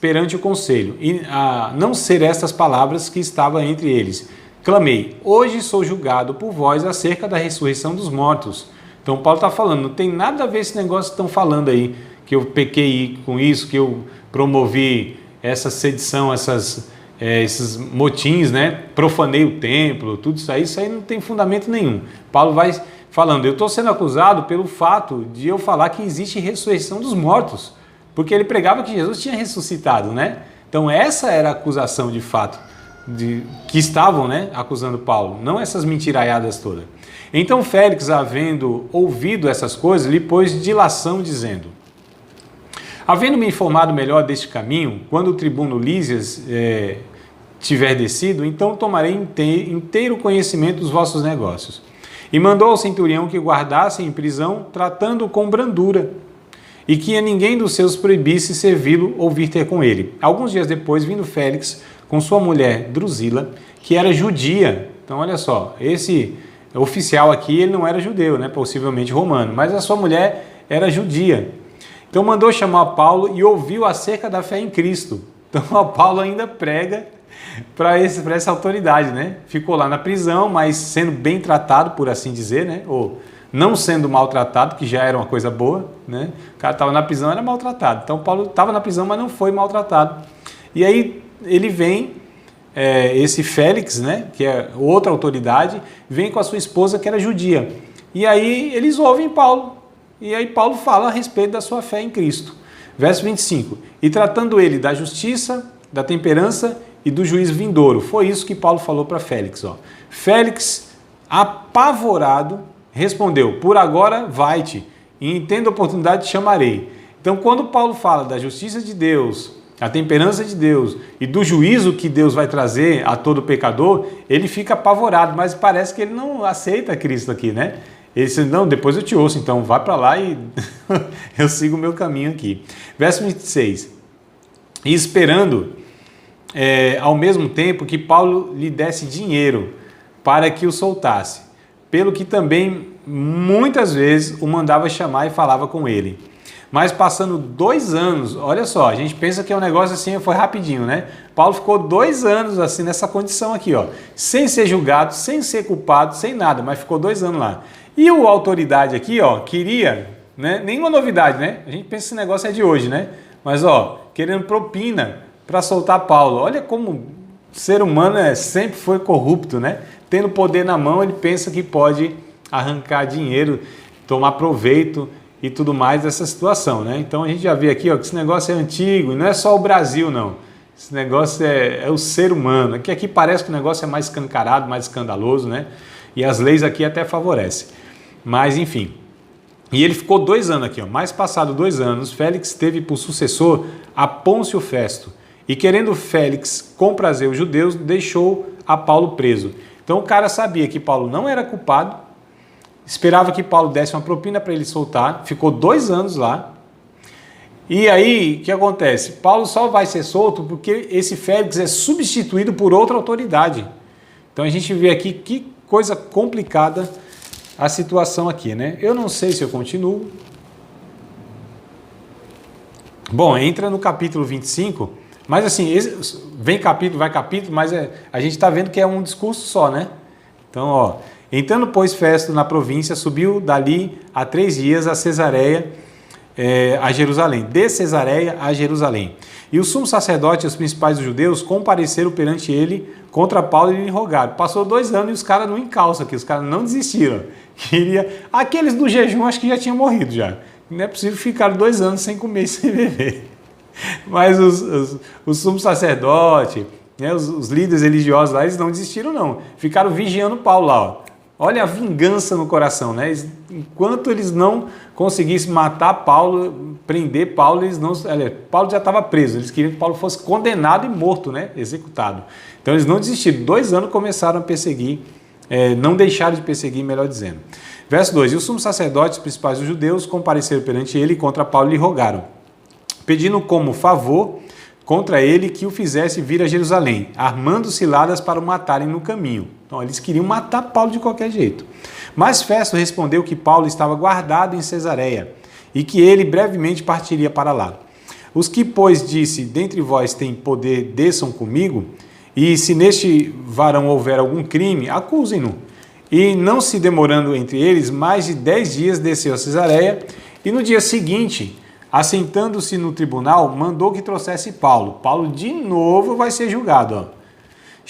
perante o conselho, e a não ser estas palavras que estavam entre eles. Clamei, hoje sou julgado por vós acerca da ressurreição dos mortos. Então Paulo está falando, não tem nada a ver esse negócio que estão falando aí, que eu pequei com isso, que eu promovi essa sedição, esses motins, né? Profanei o templo, tudo isso aí não tem fundamento nenhum. Paulo vai falando, eu estou sendo acusado pelo fato de eu falar que existe ressurreição dos mortos, porque ele pregava que Jesus tinha ressuscitado, né? Então essa era a acusação de fato, que estavam, né, acusando Paulo, não essas mentiraiadas todas. Então Félix, havendo ouvido essas coisas, lhe pôs dilação, dizendo, havendo-me informado melhor deste caminho, quando o tribuno Lísias tiver descido, então tomarei inteiro conhecimento dos vossos negócios. E mandou ao centurião que guardasse em prisão, tratando-o com brandura, e que a ninguém dos seus proibisse servi-lo ou vir ter com ele. Alguns dias depois, vindo Félix com sua mulher Drusila, que era judia. Então, olha só, esse oficial aqui, ele não era judeu, né? Possivelmente romano, mas a sua mulher era judia. Então, mandou chamar Paulo e ouviu acerca da fé em Cristo. Então, Paulo ainda prega para essa autoridade, né? Ficou lá na prisão, mas sendo bem tratado, por assim dizer, né? Ou não sendo maltratado, que já era uma coisa boa, né? O cara estava na prisão, era maltratado. Então, Paulo estava na prisão, mas não foi maltratado. E aí, ele vem, esse Félix, né, que é outra autoridade, vem com a sua esposa que era judia. E aí eles ouvem Paulo E aí Paulo fala a respeito da sua fé em Cristo. Verso 25. E tratando ele da justiça, da temperança e do juízo vindouro. Foi isso que Paulo falou para Félix. Ó. Félix, apavorado, respondeu: por agora vai-te, e tendo oportunidade te chamarei. Então, quando Paulo fala da justiça de Deus, a temperança de Deus e do juízo que Deus vai trazer a todo pecador, ele fica apavorado, mas parece que ele não aceita Cristo aqui, né? Ele disse: não, depois eu te ouço, então vá para lá e eu sigo o meu caminho aqui. Verso 26. E esperando, ao mesmo tempo, que Paulo lhe desse dinheiro para que o soltasse, pelo que também muitas vezes o mandava chamar e falava com ele. Mas passando 2 anos, olha só, a gente pensa que é um negócio assim, foi rapidinho, né? Paulo ficou 2 anos assim nessa condição aqui, ó, sem ser julgado, sem ser culpado, sem nada, mas ficou 2 anos lá. E a autoridade aqui, ó, queria, né? Nenhuma novidade, né? A gente pensa que esse negócio é de hoje, né? Mas, ó, querendo propina para soltar Paulo. Olha como o ser humano sempre foi corrupto, né? Tendo poder na mão, ele pensa que pode arrancar dinheiro, tomar proveito e tudo mais dessa situação, né? Então a gente já vê aqui, ó, que esse negócio é antigo, e não é só o Brasil, não. Esse negócio é o ser humano. Aqui parece que o negócio é mais escancarado, mais escandaloso, né? E as leis aqui até favorecem. Mas, enfim. E ele ficou 2 anos aqui, ó. Mais passado 2 anos, Félix teve por sucessor a Pôncio Festo. E querendo Félix comprazer os judeus, deixou a Paulo preso. Então o cara sabia que Paulo não era culpado, esperava que Paulo desse uma propina para ele soltar, ficou 2 anos lá. E aí, o que acontece? Paulo só vai ser solto porque esse Félix é substituído por outra autoridade. Então a gente vê aqui que coisa complicada a situação aqui, né? Eu não sei se eu continuo. Bom, entra no capítulo 25, mas assim, vem capítulo, vai capítulo, mas a gente está vendo que é um discurso só, né? Então, ó, entrando, pois, Festo na província, subiu dali a 3 dias a Cesareia, a Jerusalém, de Cesareia a Jerusalém. E o sumo sacerdote e os principais dos judeus compareceram perante ele contra Paulo e lhe rogaram. Passou 2 anos e os caras não encalçam aqui, os caras não desistiram. Aqueles do jejum acho que já tinham morrido já. Não é possível ficar 2 anos sem comer e sem beber. Mas o sumo sacerdote, né, os líderes religiosos lá, eles não desistiram não. Ficaram vigiando Paulo lá, ó. Olha a vingança no coração, né? Enquanto eles não conseguissem matar Paulo, prender Paulo, Paulo já estava preso. Eles queriam que Paulo fosse condenado e morto, né? Executado. Então eles não desistiram. 2 anos começaram a perseguir, não deixaram de perseguir, melhor dizendo. Verso 2. E os sumos sacerdotes, principais dos judeus, compareceram perante ele e contra Paulo lhe rogaram, pedindo como favor contra ele que o fizesse vir a Jerusalém, armando ciladas para o matarem no caminho. Então, eles queriam matar Paulo de qualquer jeito. Mas Festo respondeu que Paulo estava guardado em Cesareia e que ele brevemente partiria para lá. Os que, pois, disse, dentre vós tem poder, desçam comigo, e se neste varão houver algum crime, acusem-no. E não se demorando entre eles, mais de 10 dias desceu a Cesareia, e no dia seguinte, assentando-se no tribunal, mandou que trouxesse Paulo. Paulo de novo vai ser julgado, ó.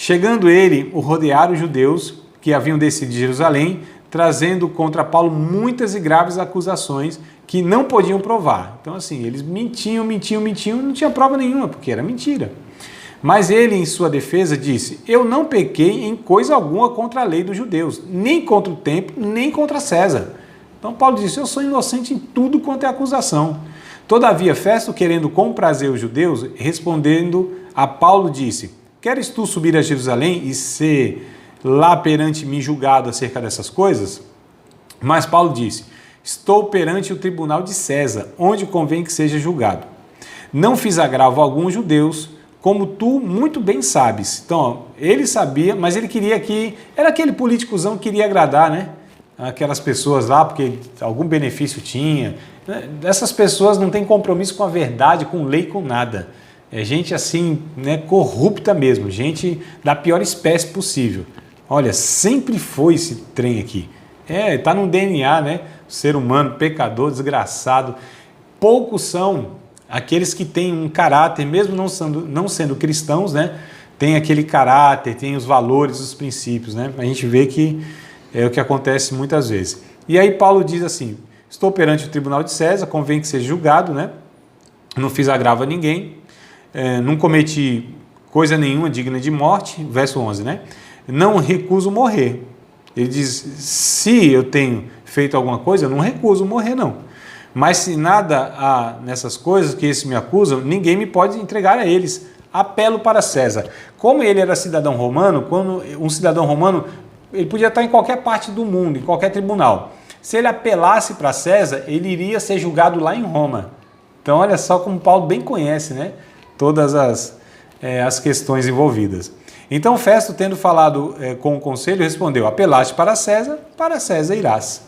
Chegando ele, o rodearam os judeus que haviam descido de Jerusalém, trazendo contra Paulo muitas e graves acusações que não podiam provar. Então, assim, eles mentiam, não tinha prova nenhuma, porque era mentira. Mas ele, em sua defesa, disse: eu não pequei em coisa alguma contra a lei dos judeus, nem contra o templo, nem contra César. Então, Paulo disse: eu sou inocente em tudo quanto é acusação. Todavia, Festo, querendo comprazer os judeus, respondendo a Paulo, disse: queres tu subir a Jerusalém e ser lá perante mim julgado acerca dessas coisas? Mas Paulo disse: estou perante o tribunal de César, onde convém que seja julgado. Não fiz agravo a alguns judeus, como tu muito bem sabes. Então, ó, ele sabia, mas ele queria que... Era aquele politicozão que queria agradar, né? Aquelas pessoas lá, porque algum benefício tinha. Essas pessoas não têm compromisso com a verdade, com lei, com nada. É gente assim, né, corrupta mesmo, gente da pior espécie possível. Olha, sempre foi esse trem aqui. Tá no DNA, né? O ser humano, pecador, desgraçado. Poucos são aqueles que têm um caráter, mesmo não sendo cristãos, né? Tem aquele caráter, tem os valores, os princípios, né? A gente vê que é o que acontece muitas vezes. E aí Paulo diz assim: estou perante o tribunal de César, convém que seja julgado, né? Não fiz agravo a ninguém, não cometi coisa nenhuma digna de morte, verso 11, né? Não recuso morrer. Ele diz, se eu tenho feito alguma coisa, eu não recuso morrer, não. Mas se nada há nessas coisas que esses me acusam, ninguém me pode entregar a eles. Apelo para César. Como ele era cidadão romano, quando um cidadão romano, ele podia estar em qualquer parte do mundo, em qualquer tribunal. Se ele apelasse para César, ele iria ser julgado lá em Roma. Então, olha só como Paulo bem conhece, né, todas as questões envolvidas. Então, Festo, tendo falado com o conselho, respondeu, apelaste para César irás.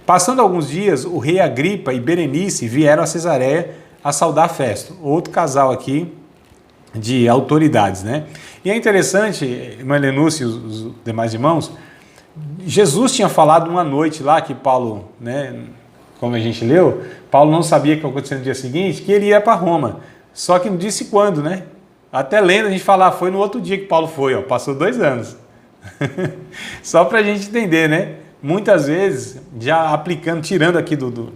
Passando alguns dias, o rei Agripa e Berenice vieram a Cesareia a saudar Festo. Outro casal aqui de autoridades, né? E é interessante, irmã Lenúcia e os demais irmãos, Jesus tinha falado uma noite lá que Paulo, né, como a gente leu, Paulo não sabia o que ia acontecer no dia seguinte, que ele ia para Roma. Só que não disse quando, né? Até lendo a gente fala, foi no outro dia que Paulo foi, ó, passou 2 anos. Só para a gente entender, né? Muitas vezes, já aplicando, tirando aqui do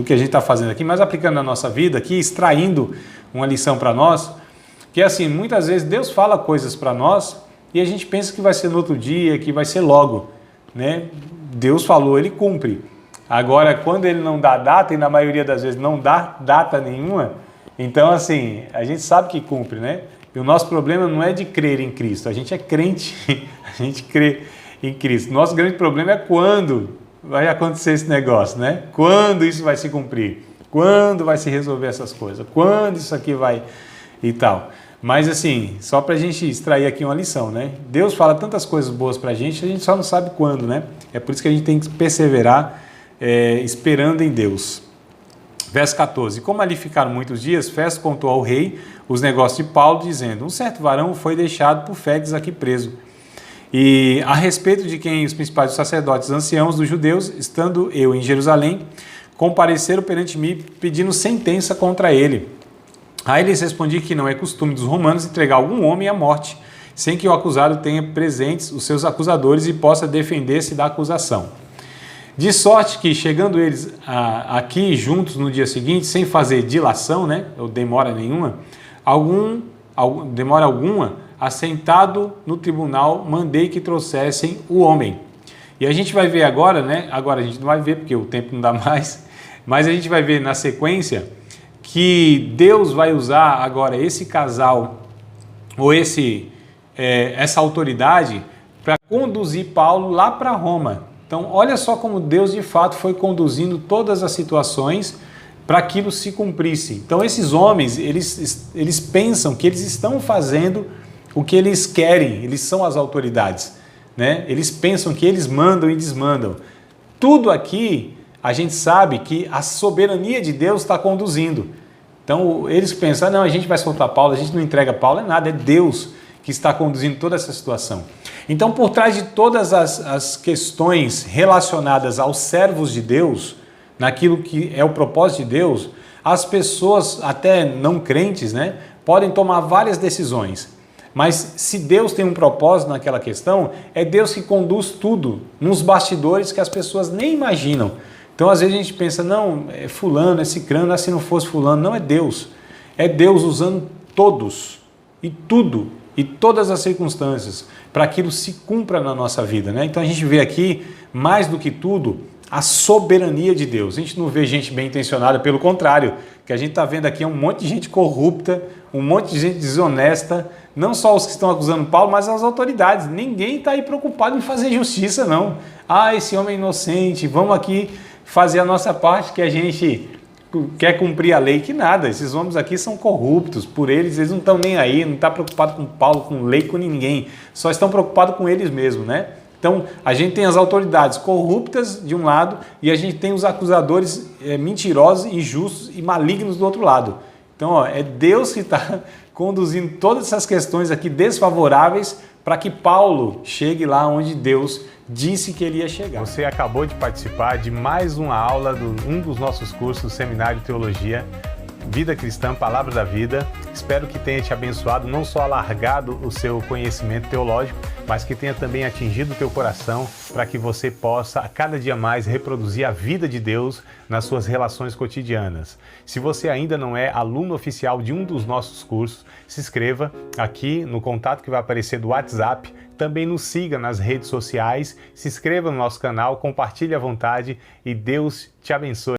que a gente está fazendo aqui, mas aplicando na nossa vida aqui, extraindo uma lição para nós, que é assim, muitas vezes Deus fala coisas para nós e a gente pensa que vai ser no outro dia, que vai ser logo, né? Deus falou, ele cumpre. Agora, quando ele não dá data, e na maioria das vezes não dá data nenhuma, então assim, a gente sabe que cumpre, né? E o nosso problema não é de crer em Cristo, a gente é crente, a gente crê em Cristo. Nosso grande problema é quando vai acontecer esse negócio, né? Quando isso vai se cumprir, quando vai se resolver essas coisas, quando isso aqui vai e tal. Mas assim, só para a gente extrair aqui uma lição, né? Deus fala tantas coisas boas para a gente só não sabe quando, né? É por isso que a gente tem que perseverar esperando em Deus. Verso 14. Como ali ficaram muitos dias, Festo contou ao rei os negócios de Paulo, dizendo, um certo varão foi deixado por Félix aqui preso. E a respeito de quem os principais sacerdotes anciãos dos judeus, estando eu em Jerusalém, compareceram perante mim pedindo sentença contra ele. Aí lhes respondi que não é costume dos romanos entregar algum homem à morte, sem que o acusado tenha presentes os seus acusadores e possa defender-se da acusação. De sorte que, chegando eles aqui juntos no dia seguinte, sem fazer dilação, né, ou demora nenhuma, demora alguma, assentado no tribunal, mandei que trouxessem o homem. E a gente vai ver agora, né? Agora a gente não vai ver porque o tempo não dá mais, mas a gente vai ver na sequência que Deus vai usar agora esse casal ou essa autoridade para conduzir Paulo lá para Roma. Então, olha só como Deus de fato foi conduzindo todas as situações para aquilo se cumprisse. Então, esses homens, eles pensam que eles estão fazendo o que eles querem, eles são as autoridades, né? Eles pensam que eles mandam e desmandam. Tudo aqui, a gente sabe que a soberania de Deus está conduzindo. Então, eles pensam, não, a gente vai soltar Paulo, a gente não entrega Paulo, é nada, é Deus que está conduzindo toda essa situação. Então, por trás de todas as questões relacionadas aos servos de Deus, naquilo que é o propósito de Deus, as pessoas, até não crentes, né, podem tomar várias decisões. Mas se Deus tem um propósito naquela questão, é Deus que conduz tudo, nos bastidores que as pessoas nem imaginam. Então, às vezes a gente pensa, não, é fulano, é cicrano, se não fosse fulano. Não, é Deus. É Deus usando todos e tudo e todas as circunstâncias para aquilo se cumpra na nossa vida, né? Então a gente vê aqui, mais do que tudo, a soberania de Deus. A gente não vê gente bem intencionada, pelo contrário, que a gente está vendo aqui é um monte de gente corrupta, um monte de gente desonesta, não só os que estão acusando Paulo, mas as autoridades. Ninguém está aí preocupado em fazer justiça, não. Ah, esse homem é inocente, vamos aqui fazer a nossa parte que a gente quer cumprir a lei, que nada. Esses homens aqui são corruptos, por eles não estão nem aí, não estão preocupados com Paulo, com lei, com ninguém, só estão preocupados com eles mesmos, né? Então, a gente tem as autoridades corruptas de um lado e a gente tem os acusadores mentirosos, injustos e malignos do outro lado. Então, ó, é Deus que está conduzindo todas essas questões aqui desfavoráveis para que Paulo chegue lá onde Deus disse que ele ia chegar. Você acabou de participar de mais uma aula de um dos nossos cursos do Seminário de Teologia, Vida Cristã, Palavra da Vida. Espero que tenha te abençoado, não só alargado o seu conhecimento teológico, mas que tenha também atingido o teu coração para que você possa a cada dia mais reproduzir a vida de Deus nas suas relações cotidianas. Se você ainda não é aluno oficial de um dos nossos cursos, se inscreva aqui no contato que vai aparecer do WhatsApp. Também nos siga nas redes sociais, se inscreva no nosso canal, compartilhe à vontade e Deus te abençoe.